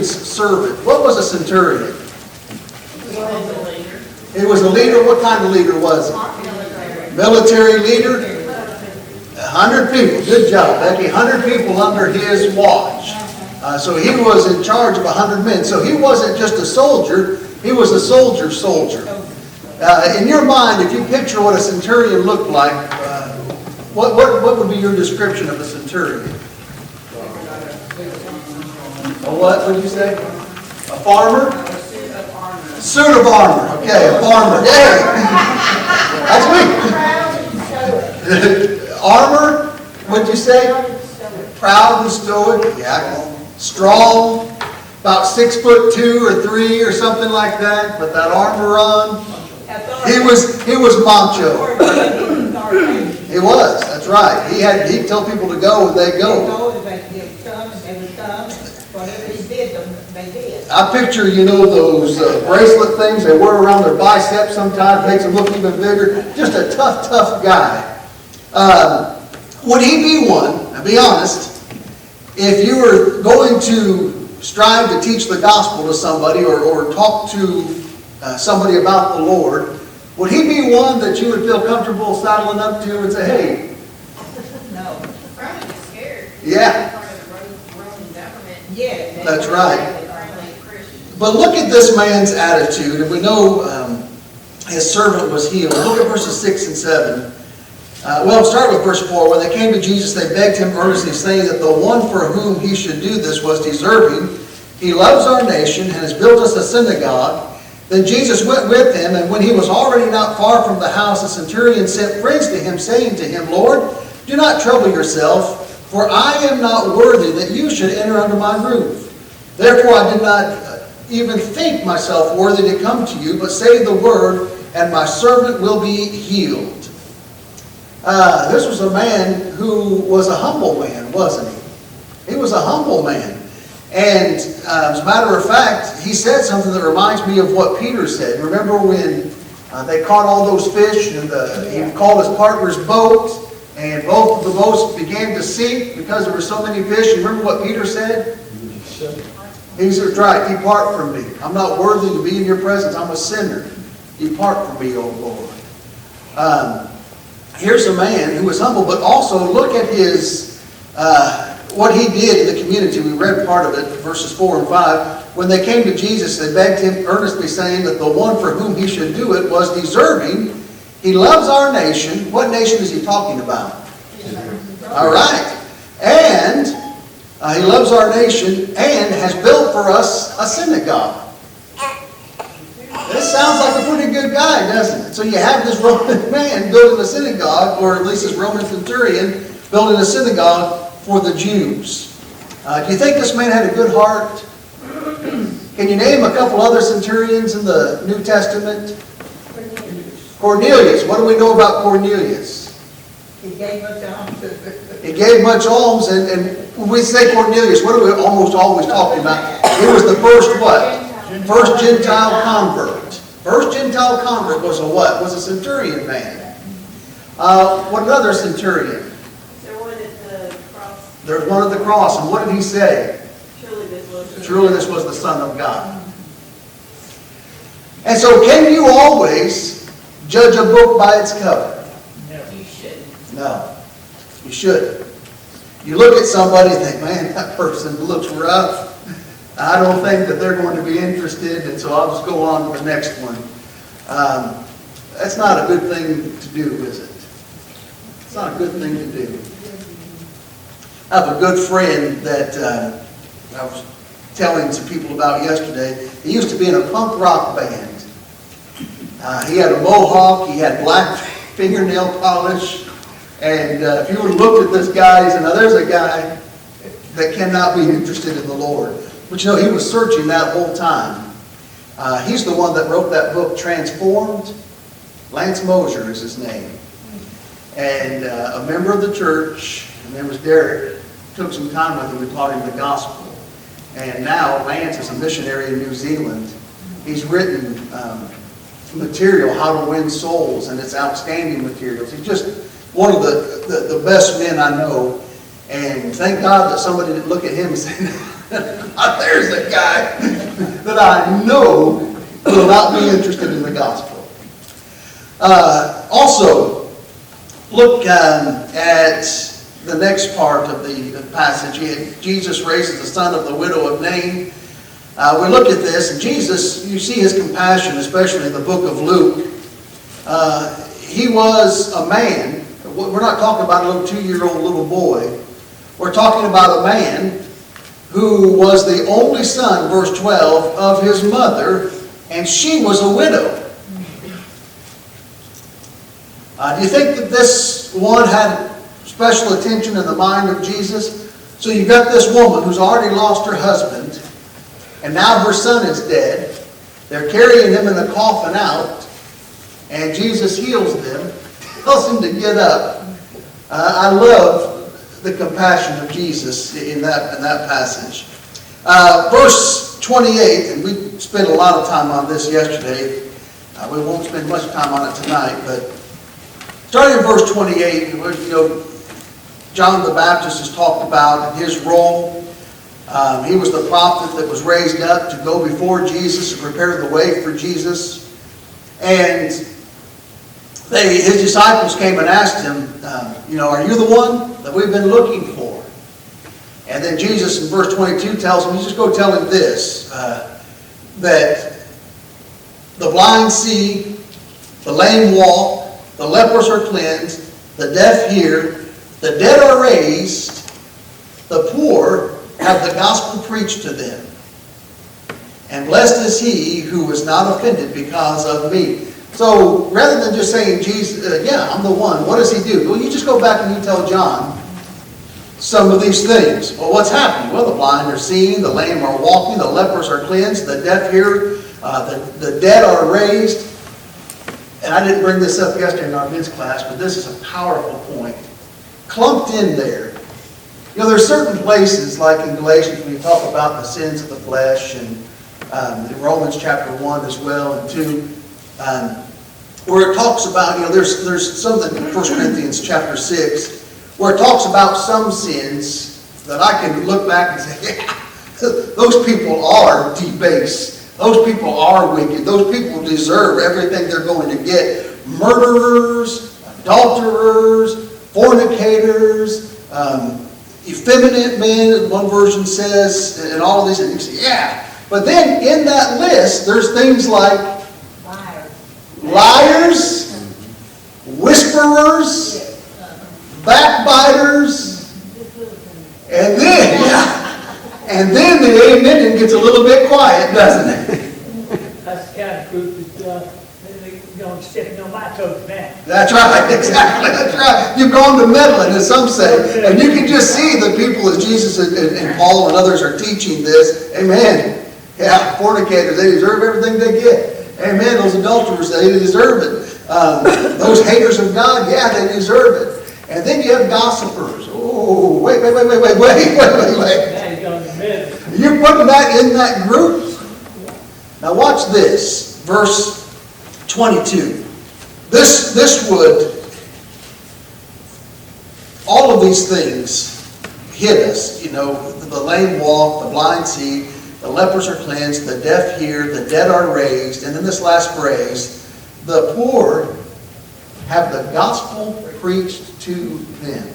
servant. What was a centurion? It was a leader. What kind of leader was it? Military leader. 100 people. Good job, Becky. 100 people under his watch. So he was in charge of 100 men. So he wasn't just a soldier. He was a soldier's soldier. In your mind, if you picture what a centurion looked like, what would be your description of a centurion? A what would you say? A farmer? A suit of armor. Okay, a farmer. Yeah. That's me. Armor, what'd you say? Proud and stoic. Yeah. Strong. About 6'2" or 3" or something like that. With that armor on. He was macho. He was. That's right. He'd tell people to go and they'd go. I picture, those bracelet things they wear around their biceps sometimes, makes them look even bigger. Just a tough guy. Would he be one, now be honest, if you were going to strive to teach the gospel to somebody or talk to somebody about the Lord, would he be one that you would feel comfortable saddling up to and say, hey? No. Probably scared. Yeah. Part of the Roman government. Yeah. That's right. But look at this man's attitude, and we know his servant was healed. Look at verses 6 and 7. Start with verse 4. When they came to Jesus, they begged him earnestly, saying that the one for whom he should do this was deserving. He loves our nation and has built us a synagogue. Then Jesus went with him, and when he was already not far from the house, the centurion sent friends to him, saying to him, Lord, do not trouble yourself, for I am not worthy that you should enter under my roof. Therefore I did not even think myself worthy to come to you, but say the word, and my servant will be healed. This was a man who was a humble man, wasn't he? He was a humble man. And as a matter of fact, he said something that reminds me of what Peter said. Remember when they caught all those fish, and he called his partner's boat, and both of the boats began to sink because there were so many fish. You remember what Peter said? He said, right, depart from me. I'm not worthy to be in your presence. I'm a sinner. Depart from me, O Lord. Here's a man who was humble, but also look at his what he did in the community. We read part of it, verses 4 and 5. When they came to Jesus, they begged him earnestly, saying that the one for whom he should do it was deserving. He loves our nation. What nation is he talking about? All right. And he loves our nation and has built for us a synagogue. This sounds like a pretty good guy, doesn't it? So you have this Roman man building a synagogue, or at least this Roman centurion building a synagogue for the Jews. Do you think this man had a good heart? Can you name a couple other centurions in the New Testament? Cornelius. What do we know about Cornelius? He gave much alms. He gave much alms, and when we say Cornelius, what are we almost always talking about? He was the first what? First Gentile convert. First Gentile convert was a what? Was a centurion man. What another centurion? There one at the cross. There's one at the cross, and what did he say? Truly this was the Son of God. And so can you always judge a book by its cover? You should. No. You shouldn't. You look at somebody and think, man, that person looks rough. I don't think that they're going to be interested, and so I'll just go on to the next one. That's not a good thing to do, is it? It's not a good thing to do. I have a good friend that I was telling some people about yesterday. He used to be in a punk rock band. He had a mohawk, he had black fingernail polish, and if you would have looked at this guy, he said, now there's a guy that cannot be interested in the Lord. But he was searching that whole time. He's the one that wrote that book, Transformed. Lance Mosier is his name. And a member of the church, and there was Derek, took some time with him and taught him the gospel. And now Lance is a missionary in New Zealand. He's written material, How to Win Souls, and it's outstanding materials. He's just one of the best men I know. And thank God that somebody didn't look at him and say, There's a guy that I know will not be interested in the gospel. Also, look at the next part of the passage. Jesus raises the son of the widow of Nain. We look at this, and Jesus, you see his compassion, especially in the book of Luke. He was a man. We're not talking about a little 2-year-old little boy. We're talking about a man who was the only son, verse 12, of his mother, and she was a widow. Do you think that this one had special attention in the mind of Jesus? So you've got this woman who's already lost her husband, and now her son is dead. They're carrying him in a coffin out, and Jesus heals them, tells him to get up. I love the compassion of Jesus in that passage. Verse 28, and we spent a lot of time on this yesterday. We won't spend much time on it tonight, but starting in verse 28, John the Baptist is talked about his role. He was the prophet that was raised up to go before Jesus and prepare the way for Jesus. And his disciples came and asked him, are you the one that we've been looking for? And then Jesus in verse 22 tells him, you just go tell him this, that the blind see, the lame walk, the lepers are cleansed, the deaf hear, the dead are raised, the poor have the gospel preached to them. And blessed is he who is not offended because of me. So rather than just saying, Jesus, I'm the one, what does he do? Well, you just go back and you tell John some of these things. Well, what's happening? Well, the blind are seeing, the lame are walking, the lepers are cleansed, the deaf hear, the dead are raised. And I didn't bring this up yesterday in our men's class, but this is a powerful point. Clumped in there. There's certain places, like in Galatians, when you talk about the sins of the flesh, and in Romans chapter 1 as well, and 2, where it talks about, there's something in 1 Corinthians chapter 6, where it talks about some sins that I can look back and say, yeah, those people are debased. Those people are wicked. Those people deserve everything they're going to get. Murderers, adulterers, fornicators, effeminate men, one version says, and all of these. And you say, yeah. But then in that list, there's things like liars, whisperers, backbiters, and then the amen gets a little bit quiet, doesn't it? That's the kind of group that stepping on my toes now. That's right, exactly. That's right. You've gone to meddling, as some say. And you can just see the people as Jesus and Paul and others are teaching this. Amen. Yeah, fornicators, they deserve everything they get. Amen. Those adulterers, they deserve it. Those haters of God, yeah, they deserve it. And then you have gossipers. Oh, wait. Now you've gone to middle. You're putting that in that group? Now watch this. Verse 22. This would, all of these things hit us. The lame walk, the blind see, the lepers are cleansed, the deaf hear, the dead are raised, and then this last phrase, the poor have the gospel preached to them.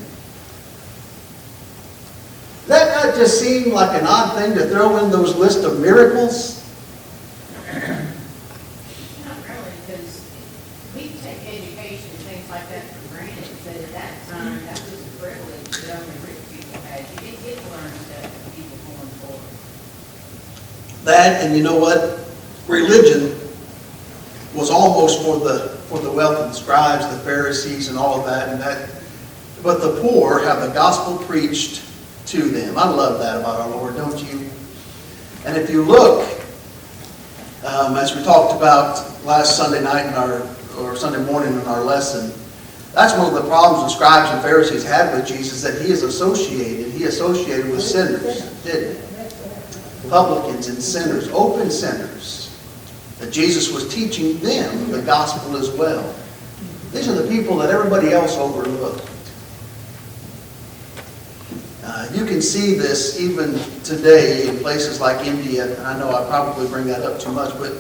Does that not just seem like an odd thing to throw in those list of miracles? Not really, because we take education and things like that for granted, but at that time, that was a privilege that only rich people had. You didn't get to learn stuff from people going forward. That, and you know what? Religion was almost for the wealthy, the scribes, the Pharisees, and all of that. But the poor have the gospel preached to them. I love that about our Lord, don't you? And if you look, as we talked about last Sunday night or Sunday morning in our lesson, that's one of the problems the scribes and Pharisees had with Jesus, that he associated with sinners, didn't he? Publicans and sinners, open sinners. That Jesus was teaching them the gospel as well. These are the people that everybody else overlooked. You can see this even today in places like India. And I know I probably bring that up too much, but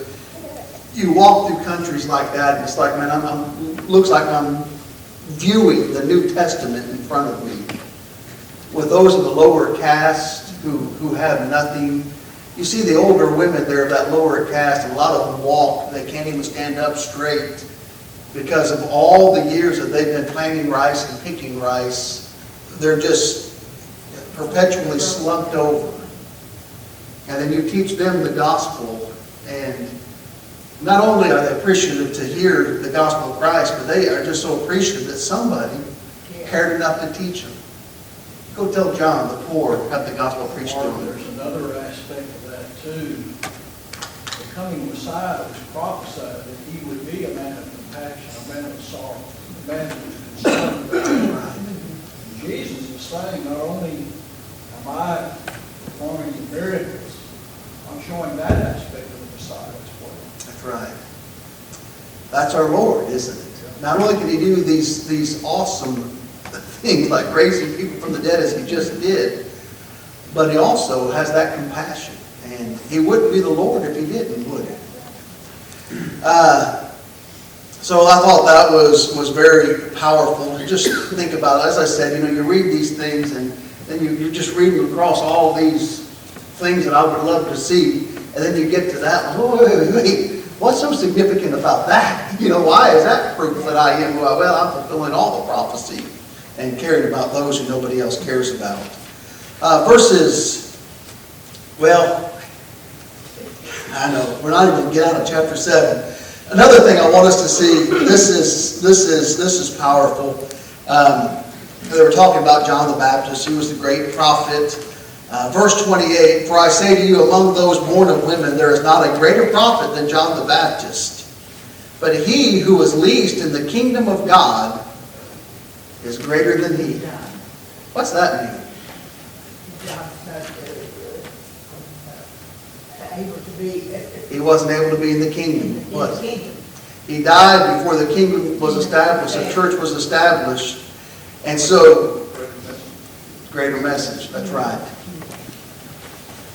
you walk through countries like that, and it's like, man, looks like I'm viewing the New Testament in front of me. With those of the lower caste who have nothing. You see the older women there of that lower caste, and a lot of them walk, they can't even stand up straight because of all the years that they've been planting rice and picking rice. They're just perpetually slumped over. And then you teach them the gospel, and not only are they appreciative to hear the gospel of Christ, but they are just so appreciative that somebody cared enough to teach them. Go tell John the poor have the gospel preached to them. There's another aspect of that too. The coming Messiah was prophesied that he would be a man of compassion, a man of sorrow, a man who was concerned about it. Jesus is saying, not only am I performing miracles, I'm showing that aspect of the Messiah as well. That's right. That's our Lord, isn't it? Not only can he do these awesome things like raising people from the dead as he just did, but he also has that compassion. And he wouldn't be the Lord if he didn't, would he? So I thought that was very powerful to just think about it. As I said, you read these things and then you just read them across all these things that I would love to see, and then you get to that one. Oh, wait. What's so significant about that? Why is that proof that I am who I? Well, I'm fulfilling all the prophecy and caring about those who nobody else cares about. I know, we're not even going to get out of chapter 7. Another thing I want us to see, this is powerful. They were talking about John the Baptist. He was the great prophet. Verse 28, "For I say to you, among those born of women, there is not a greater prophet than John the Baptist. But he who is least in the kingdom of God is greater than he." What's that mean? He wasn't able to be in the kingdom, was he? He died before the kingdom was established, the church was established. And so, greater message, that's right.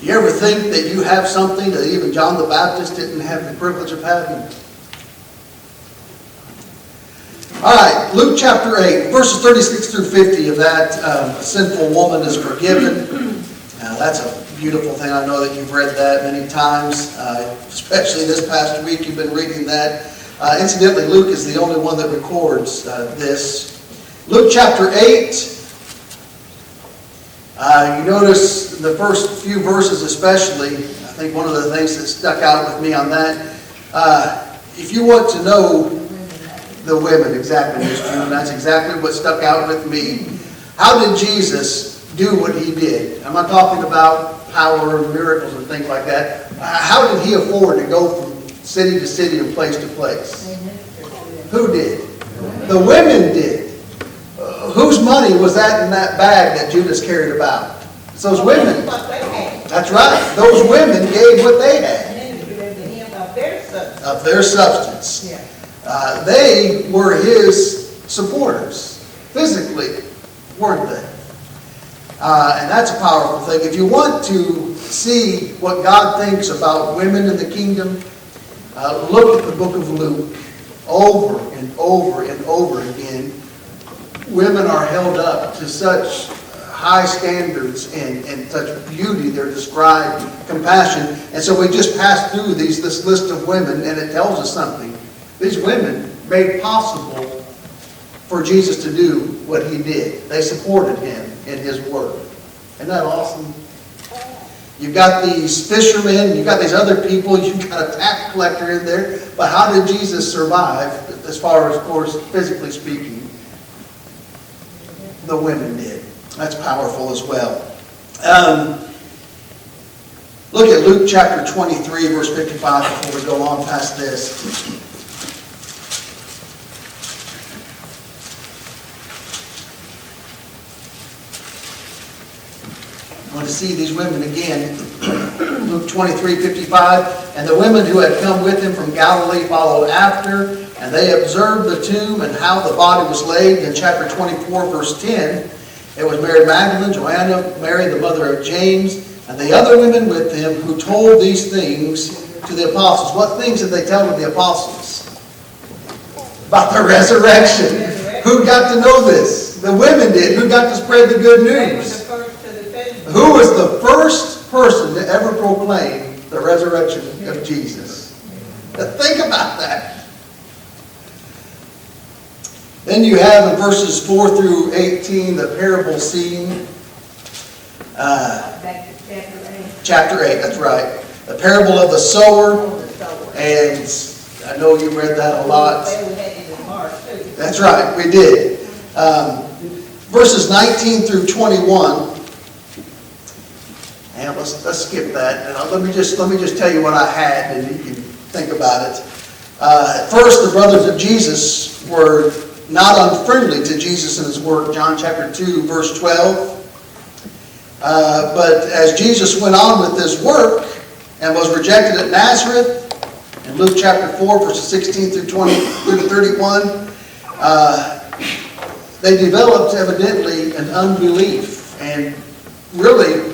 You ever think that you have something that even John the Baptist didn't have the privilege of having? All right, Luke chapter 8, verses 36 through 50 of that, a sinful woman is forgiven. Now, that's a beautiful thing. I know that you've read that many times, especially this past week you've been reading that. Incidentally, Luke is the only one that records this. Luke chapter 8, you notice the first few verses especially, I think one of the things that stuck out with me on that, if you want to know the women, exactly, Ms. June, that's exactly what stuck out with me. How did Jesus do what he did? I'm not talking about power and miracles and things like that. How did he afford to go from city to city and place to place? Who did? The women did. Whose money was that in that bag that Judas carried about? It's those women. That's right. Those women gave what they had. Of their substance. They were his supporters. Physically, weren't they? And that's a powerful thing. If you want to see what God thinks about women in the kingdom, look at the book of Luke. Over and over and over again, women are held up to such high standards and such beauty. They're described, compassion. And so we just passed through this list of women, and it tells us something. These women made possible for Jesus to do what he did. They supported him in his work. Isn't that awesome? You've got these fishermen, you've got these other people, you've got a tax collector in there. But how did Jesus survive, as far as, of course, physically speaking? The women did. That's powerful as well. Look at Luke chapter 23, verse 55, before we go on past this. I want to see these women again. Luke 23:55. "And the women who had come with him from Galilee followed after, and they observed the tomb and how the body was laid." In chapter 24, verse 10, It was Mary Magdalene, Joanna, Mary the mother of James, and the other women with him who told these things to the apostles. What things did they tell to the apostles? About the resurrection. Who got to know this? The women did. Who got to spread the good They were the news? first to defend him. Who was the first person to ever proclaim the resurrection of Jesus? Think about that. Then you have in verses 4 through 18 the parable scene. Back to chapter 8. Chapter 8, that's right. The parable of the sower. Oh, the sower. And I know you read that a lot. They had it in Mark too. That's right, we did. Verses 19 through 21. And let's skip that. And let me just tell you what I had, and you can think about it. At first, the brothers of Jesus were not unfriendly to Jesus and his work. John chapter 2, verse 12. But as Jesus went on with his work and was rejected at Nazareth, in Luke chapter 4, verses 16 through 31, they developed evidently an unbelief and really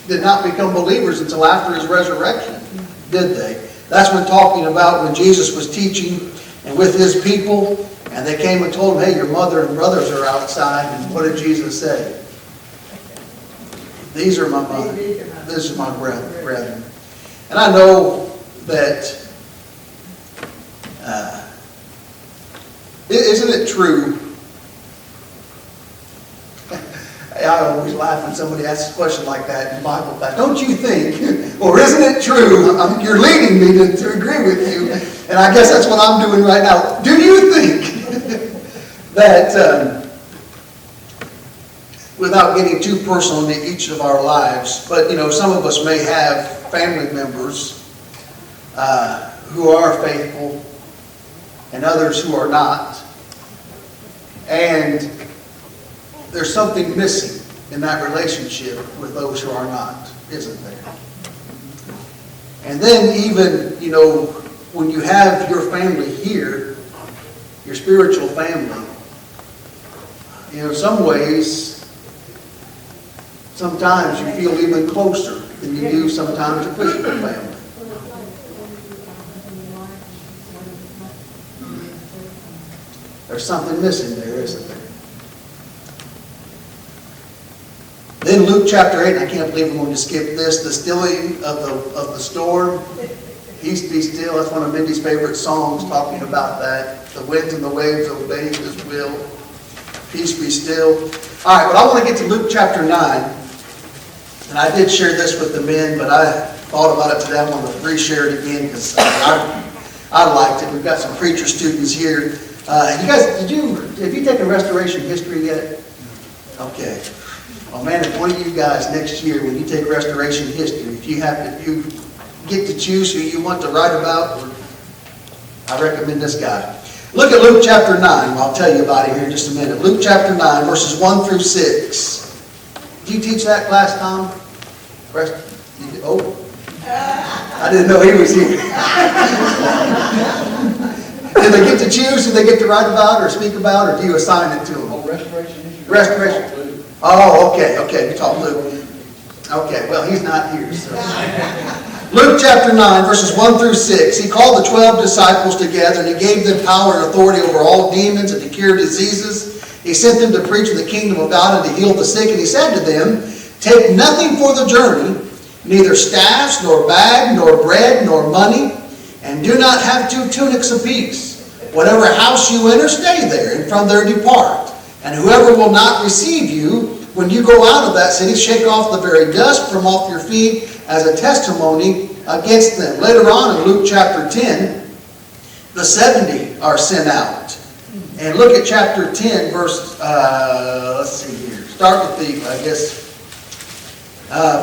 did not become believers until after his resurrection, did they? That's when talking about when Jesus was teaching and with his people, and they came and told him, hey, your mother and brothers are outside, and what did Jesus say? These are my mother. This is my brethren. And I know that, isn't it true? I always laugh when somebody asks a question like that in Bible class. Don't you think, or isn't it true? You're leading me to agree with you. And I guess that's what I'm doing right now. Do you think that, without getting too personal into each of our lives, but some of us may have family members who are faithful and others who are not. And there's something missing in that relationship with those who are not, isn't there? And then even, when you have your family here, your spiritual family, in some ways, sometimes you feel even closer than you do sometimes a physical family. There's something missing there, isn't there? Then Luke chapter 8, and I can't believe I'm going to skip this, the stilling of the storm. Peace be still. That's one of Mindy's favorite songs talking about that. The winds and the waves obey his will. Peace be still. All right, but I want to get to Luke chapter 9. And I did share this with the men, but I thought about it today. I want to reshare it again because I liked it. We've got some preacher students here. You guys, have you taken restoration history yet? Okay. Oh man, if one of you guys next year, when you take restoration history, if you get to choose who you want to write about, I recommend this guy. Look at Luke chapter 9. I'll tell you about it here in just a minute. Luke chapter 9, verses 1 through 6. Did you teach that class, Tom? I didn't know he was here. Did they get to choose who they get to write about or speak about, or do you assign it to them? Oh, restoration history. Restoration. Oh, okay. You talk Luke. Okay, well, he's not here. So. Luke chapter 9, verses 1 through 6. He called the 12 disciples together, and he gave them power and authority over all demons and to cure diseases. He sent them to preach the kingdom of God and to heal the sick. And he said to them, take nothing for the journey, neither staffs, nor bag, nor bread, nor money, and do not have 2 tunics apiece. Whatever house you enter, stay there, and from there depart. And whoever will not receive you, when you go out of that city, shake off the very dust from off your feet as a testimony against them. Later on in Luke chapter 10, the 70 are sent out. And look at chapter 10, verse, let's see here. Start with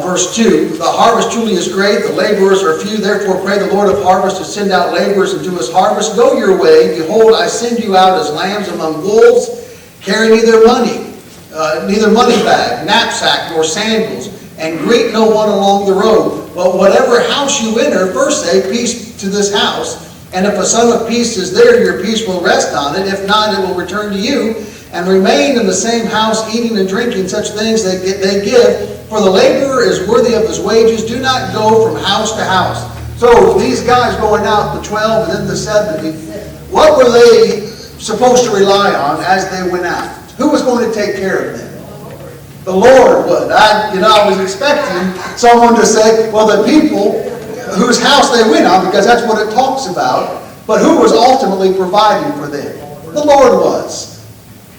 verse 2. The harvest truly is great, the laborers are few, therefore pray the Lord of harvest to send out laborers into his harvest. Go your way, behold, I send you out as lambs among wolves. Carry neither money bag, knapsack, nor sandals, and greet no one along the road. But whatever house you enter, first say, peace to this house. And if a son of peace is there, your peace will rest on it. If not, it will return to you. and remain in the same house, eating and drinking such things they give, for the laborer is worthy of his wages. Do not go from house to house. So these guys going out, the 12 and then the 70, what were they supposed to rely on as they went out? Who was going to take care of them? The Lord would. I was expecting someone to say, well, the people whose house they went on, because that's what it talks about, but who was ultimately providing for them? The Lord was.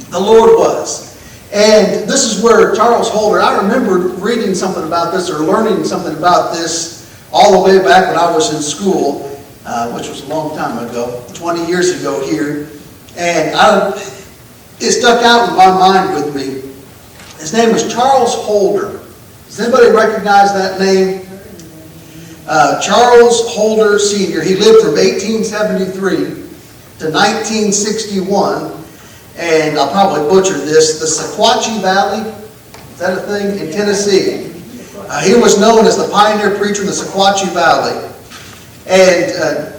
The Lord was. And this is where Charles Holder, I remember reading something about this or learning something about this all the way back when I was in school, which was a long time ago, 20 years ago here. And it stuck out in my mind with me. His name was Charles Holder. Does anybody recognize that name? Charles Holder Sr. He lived from 1873 to 1961. And I'll probably butcher this, the Sequatchie Valley, is that a thing? In Tennessee. He was known as the pioneer preacher in the Sequatchie Valley. And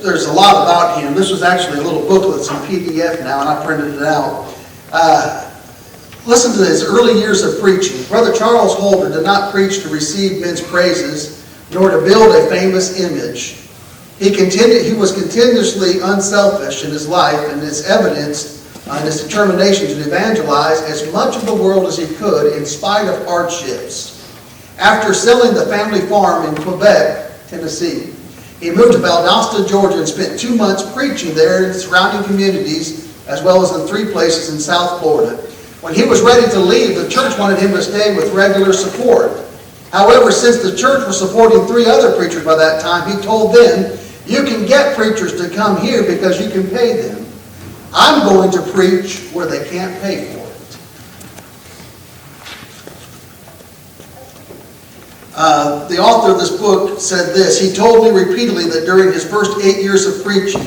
there's a lot about him. This was actually a little booklet, it's in PDF now, and I printed it out. Listen to his early years of preaching. Brother Charles Holder did not preach to receive men's praises, nor to build a famous image. He was continuously unselfish in his life, and it's evidenced in his determination to evangelize as much of the world as he could in spite of hardships. After selling the family farm in Quebec, Tennessee, he moved to Valdosta, Georgia, and spent 2 months preaching there in the surrounding communities, as well as in 3 places in South Florida. When he was ready to leave, the church wanted him to stay with regular support. However, since the church was supporting 3 other preachers by that time, he told them, "You can get preachers to come here because you can pay them. I'm going to preach where they can't pay for it." The author of this book said this. He told me repeatedly that during his first 8 years of preaching,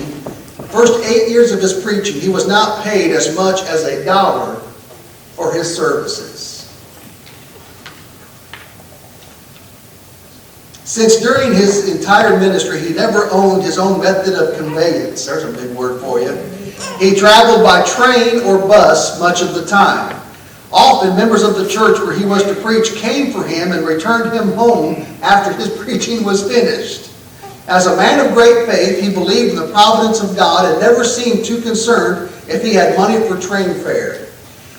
his preaching, he was not paid as much as $1 for his services. Since during his entire ministry, he never owned his own method of conveyance. There's a big word for you. He traveled by train or bus much of the time. Often, members of the church where he was to preach came for him and returned him home after his preaching was finished. As a man of great faith, he believed in the providence of God and never seemed too concerned if he had money for train fare.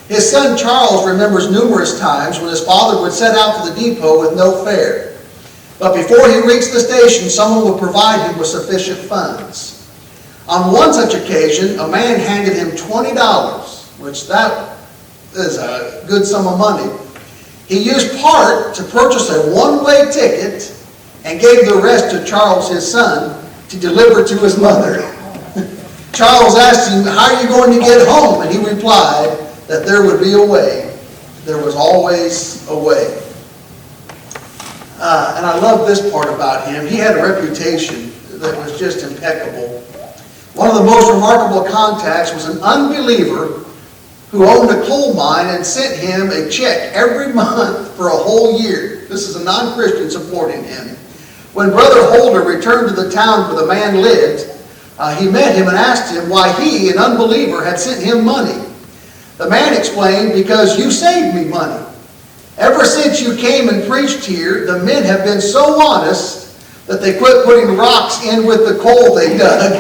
His son Charles remembers numerous times when his father would set out for the depot with no fare. But before he reached the station, someone would provide him with sufficient funds. On one such occasion, a man handed him $20, which that is a good sum of money. He used part to purchase a one-way ticket and gave the rest to Charles, his son, to deliver to his mother. Charles asked him, "How are you going to get home?" And he replied that there would be a way. There was always a way. And I love this part about him. He had a reputation that was just impeccable. One of the most remarkable contacts was an unbeliever who owned a coal mine and sent him a check every month for a whole year. This is a non-Christian supporting him. When Brother Holder returned to the town where the man lived, he met him and asked him why he, an unbeliever, had sent him money. The man explained, "Because you saved me money. Ever since you came and preached here, the men have been so honest that they quit putting rocks in with the coal they dug.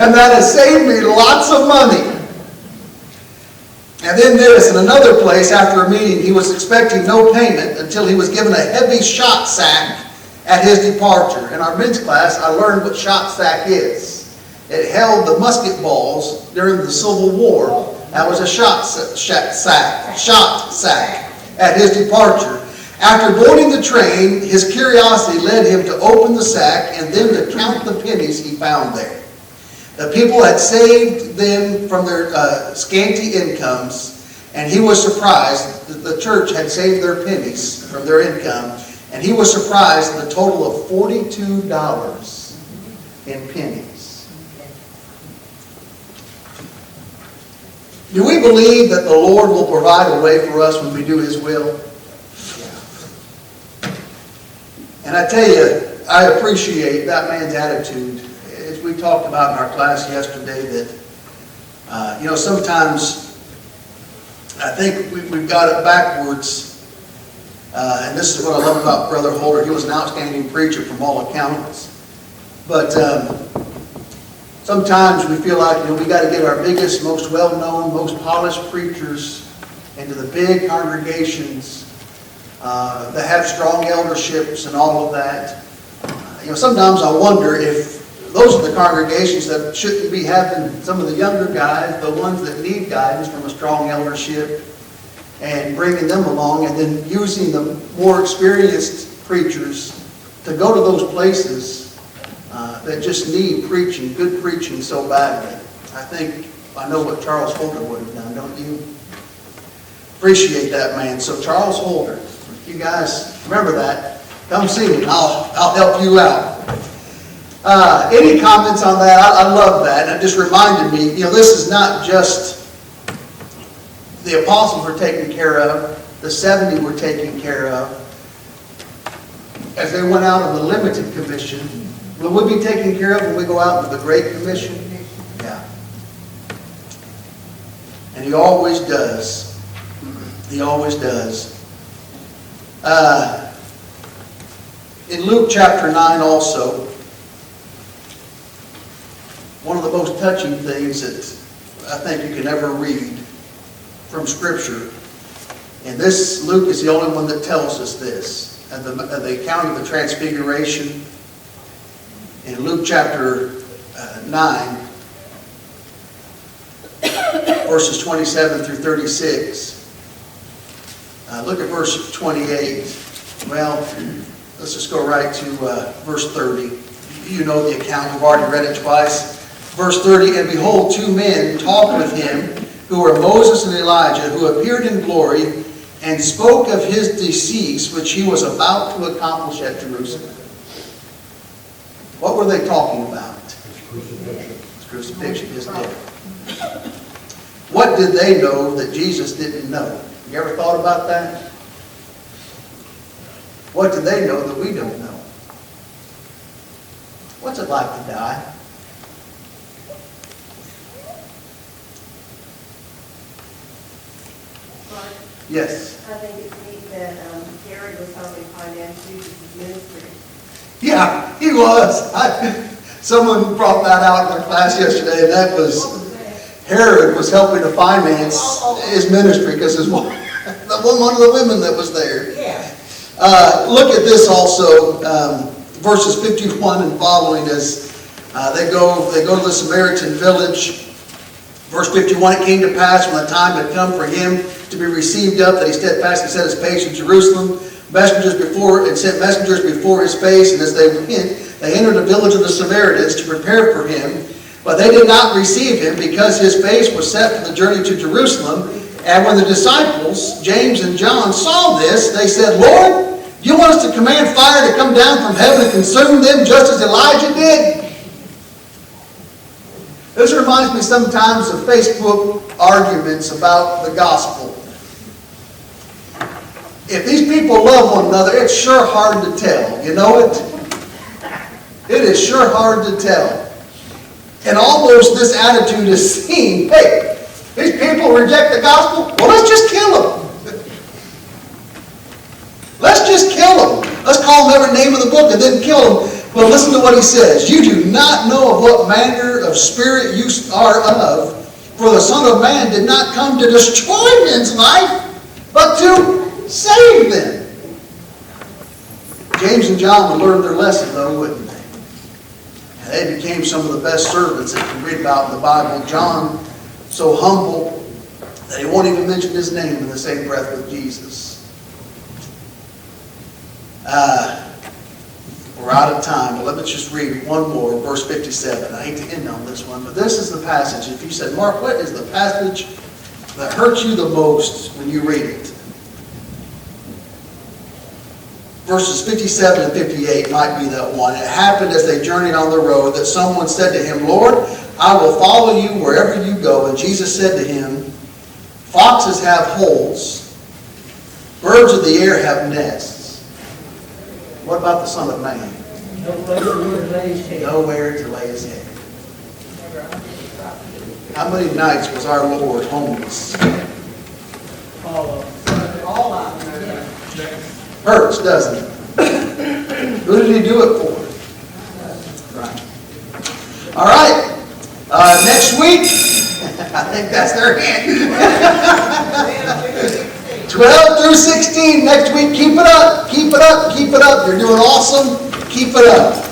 And that has saved me lots of money." And then this, in another place, after a meeting, he was expecting no payment until he was given a heavy shot sack at his departure. In our men's class, I learned what shot sack is. It held the musket balls during the Civil War. That was a shot sack at his departure. After boarding the train, his curiosity led him to open the sack and then to count the pennies he found there. The people had saved them from their scanty incomes, and he was surprised that the church had saved their pennies from their income, and he was surprised at the total of $42 in pennies. Do we believe that the Lord will provide a way for us when we do His will? And I tell you, I appreciate that man's attitude. As we talked about in our class yesterday, that sometimes I think we've got it backwards. And this is what I love about Brother Holder. He was an outstanding preacher from all accounts. But sometimes we feel like, we got to get our biggest, most well-known, most polished preachers into the big congregations that have strong elderships and all of that. Sometimes I wonder if those are the congregations that shouldn't be having some of the younger guys, the ones that need guidance from a strong eldership, and bringing them along, and then using the more experienced preachers to go to those places that just need preaching, good preaching so badly. I know what Charles Holder would have done, don't you? Appreciate that, man. So Charles Holder, if you guys remember that, come see me. I'll help you out. Any comments on that? I love that. And it just reminded me, this is not just the apostles were taken care of, the 70 were taken care of. As they went out on the limited commission, will we be taken care of when we go out into the Great Commission? Yeah. And He always does. He always does. In Luke chapter 9 also, one of the most touching things that I think you can ever read from Scripture, and this, Luke is the only one that tells us this, at the account of the Transfiguration, in Luke chapter 9, verses 27 through 36. Look at verse 28. Well, let's just go right to verse 30. You know the account, we've already read it twice. Verse 30, and behold, two men talked with him, who were Moses and Elijah, who appeared in glory, and spoke of his decease, which he was about to accomplish at Jerusalem. What were they talking about? His crucifixion, his death. What did they know that Jesus didn't know? You ever thought about that? What did they know that we don't know? What's it like to die? Mark, Yes. I think it's neat that Gary was helping finance Jesus' ministry. Yeah, he was. Someone brought that out in our class yesterday, and that was Herod was helping to finance his ministry because his one of the women that was there. Yeah. Look at this also, verses 51 and following as they go to the Samaritan village. Verse 51, it came to pass when the time had come for him to be received up, that he steadfastly set his face in Jerusalem, sent messengers before his face, and as they went, they entered the village of the Samaritans to prepare for him. But they did not receive him, because his face was set for the journey to Jerusalem. And when the disciples, James and John, saw this, they said, Lord, do you want us to command fire to come down from heaven and consume them, just as Elijah did? This reminds me sometimes of Facebook arguments about the gospel. If these people love one another, it's sure hard to tell. You know it? It is sure hard to tell. And almost this attitude is seen. Hey, these people reject the gospel? Well, let's just kill them. Let's just kill them. Let's call them every name of the book and then kill them. But listen to what he says. You do not know of what manner of spirit you are of, for the Son of Man did not come to destroy men's life, but to save them. James and John would learn their lesson, though, wouldn't they? And they became some of the best servants that you read about in the Bible. John, so humble that he won't even mention his name in the same breath with Jesus. We're out of time, but let's just read one more, verse 57. I hate to end on this one, but this is the passage. If you said, Mark, what is the passage that hurts you the most when you read it? Verses 57 and 58 might be that one. It happened as they journeyed on the road that someone said to him, Lord, I will follow you wherever you go. And Jesus said to him, foxes have holes, birds of the air have nests. What about the Son of Man? Nowhere to lay his head. How many nights was our Lord homeless? Hurts, doesn't it? Who did he do it for? Right. All right. Next week, I think that's their hand. 12 through 16 next week. Keep it up. Keep it up. Keep it up. You're doing awesome. Keep it up.